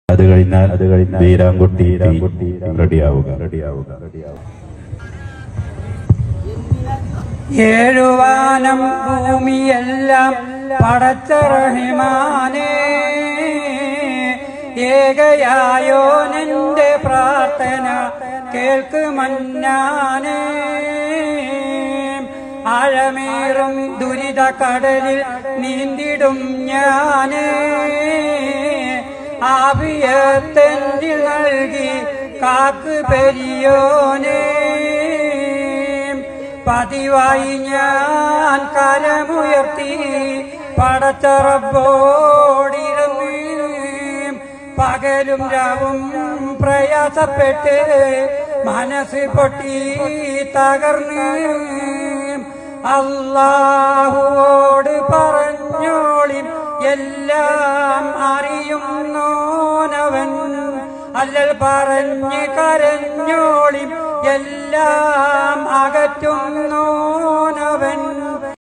അത് കഴിഞ്ഞാൽ വീരാൻകുട്ടി റെഡിയാവുക. ഏഴുവാനം ഭൂമിയെല്ലാം പടച്ച റഹ്മാനേ, ഏകയായോനെന്റെ പ്രാർത്ഥന കേൾക്ക് മന്നാനേ. ആഴമേറും ദുരിത കടലിൽ നീന്തിടും ഞാനേ, ആവിയത്തെന്നിൽ നൽകി കാക്ക് പെരിയോനേ. പതിവായി ഞാൻ കരമുയർത്തി പടച്ച റബ്ബോടിരുന്ന്, പകലും രാവും പ്രയാസപ്പെട്ട് മനസ്സ് പൊട്ടി തകർന്ന്. അല്ലാഹുവോട് പറഞ്ഞോളി എല്ലാം അറിയുന്നോനവൻ, അല്ലൽ പറഞ്ഞ് കരഞ്ഞോളി എല്ലാം അകറ്റുന്നോ